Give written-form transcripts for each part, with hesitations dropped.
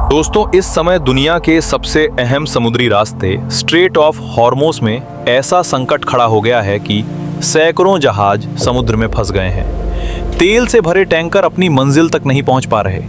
दोस्तों, इस समय दुनिया के सबसे अहम समुद्री रास्ते स्ट्रेट ऑफ हॉर्मोस में ऐसा संकट खड़ा हो गया है कि सैकड़ों जहाज समुद्र में फंस गए हैं। तेल से भरे टैंकर अपनी मंजिल तक नहीं पहुंच पा रहे।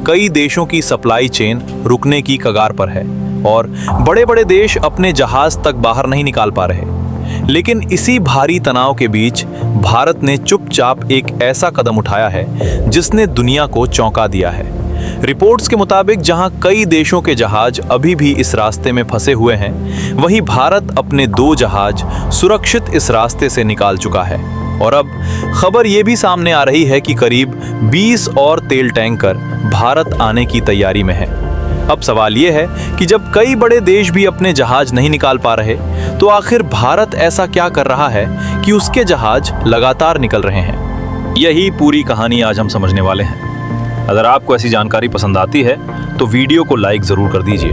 कई देशों की सप्लाई चेन रुकने की कगार पर है और बड़े बड़े देश अपने जहाज तक बाहर नहीं निकाल पा रहे। लेकिन इसी भारी तनाव के बीच भारत ने चुपचाप एक ऐसा कदम उठाया है जिसने दुनिया को चौंका दिया है। रिपोर्ट्स के मुताबिक जहां कई देशों के जहाज अभी भी इस रास्ते में फंसे हुए हैं, वहीं भारत अपने 2 जहाज सुरक्षित इस रास्ते से निकाल चुका है। और अब खबर यह भी सामने आ रही है कि करीब 20 और तेल टैंकर भारत आने की तैयारी में है। अब सवाल यह है कि जब कई बड़े देश भी अपने जहाज नहीं निकाल पा रहे, तो आखिर भारत ऐसा क्या कर रहा है कि उसके जहाज लगातार निकल रहे हैं? यही पूरी कहानी आज हम समझने वाले हैं। अगर आपको ऐसी जानकारी पसंद आती है तो वीडियो को लाइक जरूर कर दीजिए।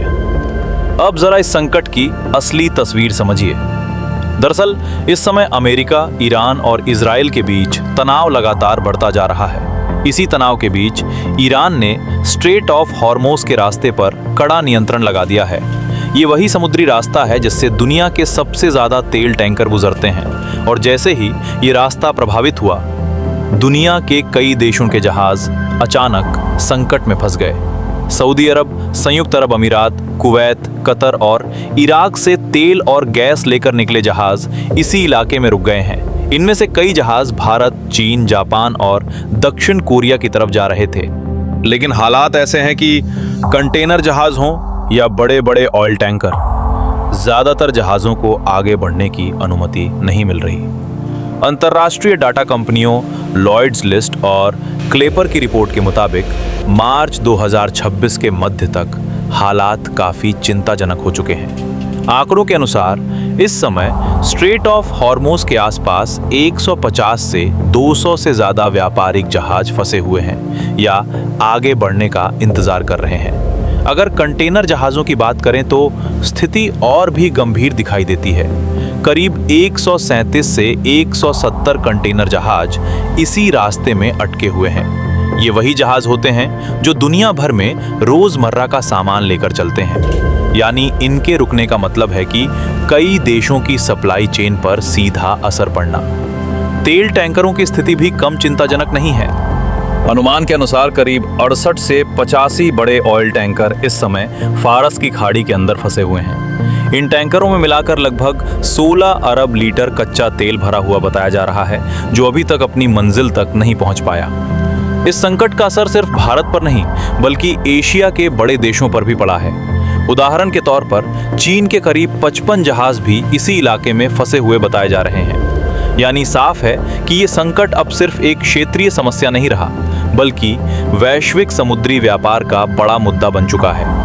अब जरा इस संकट की असली तस्वीर समझिए। दरअसल इस समय अमेरिका, ईरान और इजराइल के बीच तनाव लगातार बढ़ता जा रहा है। इसी तनाव के बीच ईरान ने स्ट्रेट ऑफ हॉर्मोस के रास्ते पर कड़ा नियंत्रण लगा दिया है। ये वही समुद्री रास्ता है जिससे दुनिया के सबसे ज्यादा तेल टैंकर गुजरते हैं। और जैसे ही ये रास्ता प्रभावित हुआ, दुनिया के कई देशों के जहाज अचानक संकट में फंस गए। सऊदी अरब, संयुक्त अरब अमीरात, कुवैत, कतर और इराक से तेल और गैस लेकर निकले जहाज इसी इलाके में रुक गए हैं। इनमें से कई जहाज भारत, चीन, जापान और दक्षिण कोरिया की तरफ जा रहे थे। लेकिन हालात ऐसे हैं कि कंटेनर जहाज हों या बड़े बड़े ऑयल टैंकर, ज्यादातर जहाजों को आगे बढ़ने की अनुमति नहीं मिल रही। अंतर्राष्ट्रीय डाटा कंपनियों लॉयड्स लिस्ट और क्लेपर की रिपोर्ट के मुताबिक मार्च 2026 के मध्य तक हालात काफी चिंताजनक हो चुके हैं। आंकड़ों के अनुसार इस समय स्ट्रेट ऑफ हॉर्मोस के आसपास 150 से 200 से ज्यादा व्यापारिक जहाज फंसे हुए हैं या आगे बढ़ने का इंतजार कर रहे हैं। अगर कंटेनर जहाजों की बात करें तो स्थिति और भी गंभीर दिखाई देती है। करीब 137 से 170 कंटेनर जहाज इसी रास्ते में अटके हुए हैं। ये वही जहाज होते हैं जो दुनिया भर में रोजमर्रा का सामान लेकर चलते हैं। यानी इनके रुकने का मतलब है कि कई देशों की सप्लाई चेन पर सीधा असर पड़ना। तेल टैंकरों की स्थिति भी कम चिंताजनक नहीं है। अनुमान के अनुसार करीब 68 से 85 बड़े ऑयल टैंकर इस समय फारस की खाड़ी के अंदर फंसे हुए हैं। इन टैंकरों में मिलाकर लगभग 16 अरब लीटर कच्चा तेल भरा हुआ बताया जा रहा है, जो अभी तक अपनी मंजिल तक नहीं पहुंच पाया। इस संकट का असर सिर्फ भारत पर नहीं, बल्कि एशिया के बड़े देशों पर भी पड़ा है। उदाहरण के तौर पर चीन के करीब 55 जहाज भी इसी इलाके में फंसे हुए बताए जा रहे हैं। यानी साफ है कि ये संकट अब सिर्फ एक क्षेत्रीय समस्या नहीं रहा, बल्कि वैश्विक समुद्री व्यापार का बड़ा मुद्दा बन चुका है।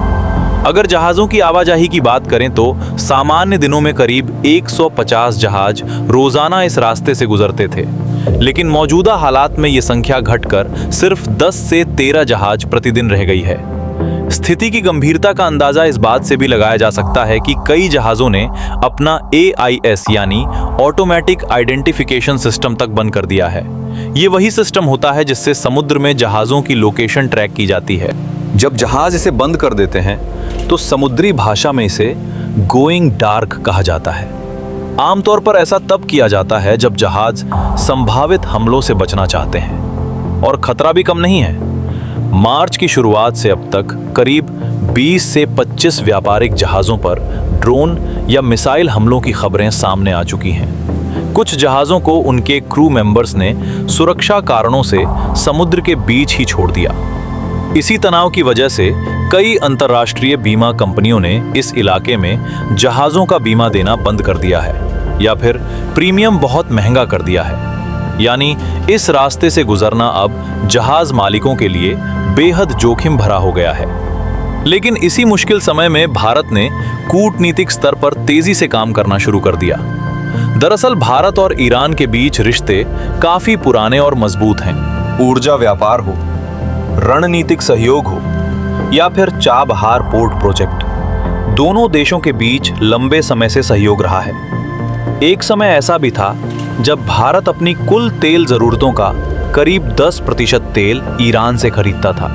अगर जहाज़ों की आवाजाही की बात करें तो सामान्य दिनों में करीब 150 जहाज रोजाना इस रास्ते से गुजरते थे। लेकिन मौजूदा हालात में ये संख्या घटकर सिर्फ 10 से 13 जहाज प्रतिदिन रह गई है। स्थिति की गंभीरता का अंदाजा इस बात से भी लगाया जा सकता है कि कई जहाज़ों ने अपना AIS यानी ऑटोमेटिक आइडेंटिफिकेशन सिस्टम तक बंद कर दिया है। ये वही सिस्टम होता है जिससे समुद्र में जहाज़ों की लोकेशन ट्रैक की जाती है। जब जहाज इसे बंद कर देते हैं तो समुद्री भाषा में इसे गोइंग डार्क कहा जाता है। आमतौर पर ऐसा तब किया जाता है जब जहाज संभावित हमलों से बचना चाहते हैं और खतरा भी कम नहीं है। मार्च की शुरुआत से अब तक करीब 20 से 25 व्यापारिक जहाज़ों पर ड्रोन या मिसाइल हमलों की खबरें सामने आ चुकी हैं। कुछ जहाज़ों को उनके क्रू मेंबर्स ने सुरक्षा कारणों से समुद्र के बीच ही छोड़ दिया। इसी तनाव की वजह से कई अंतर्राष्ट्रीय बीमा कंपनियों ने इस इलाके में जहाज़ों का बीमा देना बंद कर दिया है या फिर प्रीमियम बहुत महंगा कर दिया है। यानी इस रास्ते से गुजरना अब जहाज मालिकों के लिए बेहद जोखिम भरा हो गया है। लेकिन इसी मुश्किल समय में भारत ने कूटनीतिक स्तर पर तेजी से काम करना शुरू कर दिया। दरअसल भारत और ईरान के बीच रिश्ते काफी पुराने और मजबूत हैं। ऊर्जा व्यापार हो, रणनीतिक सहयोग हो या फिर चाबहार पोर्ट प्रोजेक्ट, दोनों देशों के बीच लंबे समय से सहयोग रहा है। एक समय ऐसा भी था जब भारत अपनी कुल तेल जरूरतों का करीब 10% तेल ईरान से खरीदता था।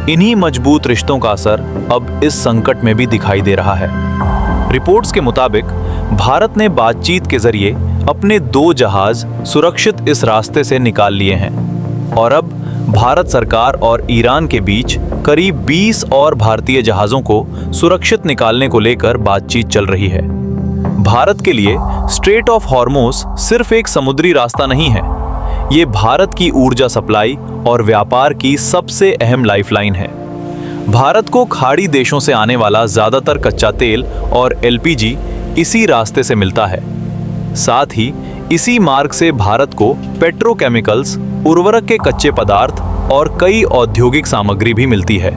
इन्हीं मजबूत रिश्तों का असर अब इस संकट में भी दिखाई दे रहा है। रिपोर्ट्स के मुताबिक भारत ने बातचीत के जरिए अपने 2 जहाज सुरक्षित इस रास्ते से निकाल लिए हैं और अब भारत सरकार और ईरान के बीच करीब 20 और भारतीय जहाज़ों को सुरक्षित निकालने को लेकर बातचीत चल रही है। भारत के लिए स्ट्रेट ऑफ हॉर्मोस सिर्फ एक समुद्री रास्ता नहीं है, ये भारत की ऊर्जा सप्लाई और व्यापार की सबसे अहम लाइफलाइन है। भारत को खाड़ी देशों से आने वाला ज्यादातर कच्चा तेल और एलपीजी इसी रास्ते से मिलता है। साथ ही इसी मार्ग से भारत को पेट्रोकेमिकल्स, उर्वरक के कच्चे पदार्थ और कई औद्योगिक सामग्री भी मिलती है।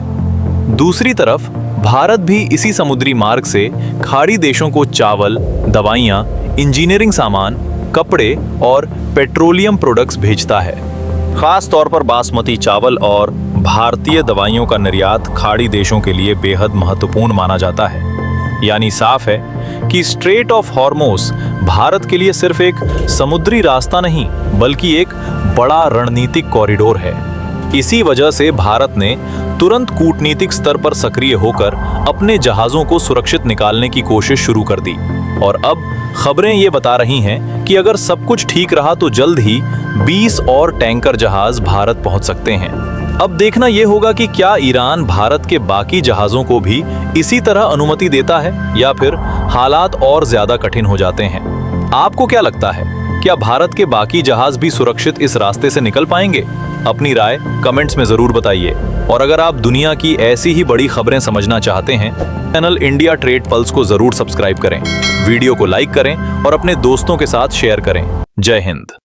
दूसरी तरफ भारत भी इसी समुद्री मार्ग से खाड़ी देशों को चावल, दवाइयाँ, इंजीनियरिंग सामान, कपड़े और पेट्रोलियम प्रोडक्ट्स भेजता है। खास तौर पर बासमती चावल और भारतीय दवाइयों का निर्यात खाड़ी देशों के लिए बेहद महत्वपूर्ण माना जाता है। यानी साफ है कि स्ट्रेट ऑफ हॉर्मोस भारत के लिए सिर्फ एक समुद्री रास्ता नहीं, बल्कि एक बड़ा रणनीतिक कॉरिडोर है। इसी वजह से भारत ने तुरंत कूटनीतिक स्तर पर सक्रिय होकर अपने जहाजों को सुरक्षित निकालने की कोशिश शुरू कर दी और अब खबरें ये बता रही हैं कि अगर सब कुछ ठीक रहा तो जल्द ही 20 और टैंकर जहाज भारत पहुंच सकते हैं। अब देखना यह होगा कि क्या ईरान भारत के बाकी जहाजों को भी इसी तरह अनुमति देता है या फिर हालात और ज्यादा कठिन हो जाते हैं। आपको क्या लगता है, क्या भारत के बाकी जहाज भी सुरक्षित इस रास्ते से निकल पाएंगे? अपनी राय कमेंट्स में जरूर बताइए और अगर आप दुनिया की ऐसी ही बड़ी खबरें समझना चाहते हैं, चैनल इंडिया ट्रेड पल्स को जरूर सब्सक्राइब करें, वीडियो को लाइक करें और अपने दोस्तों के साथ शेयर करें। जय हिंद।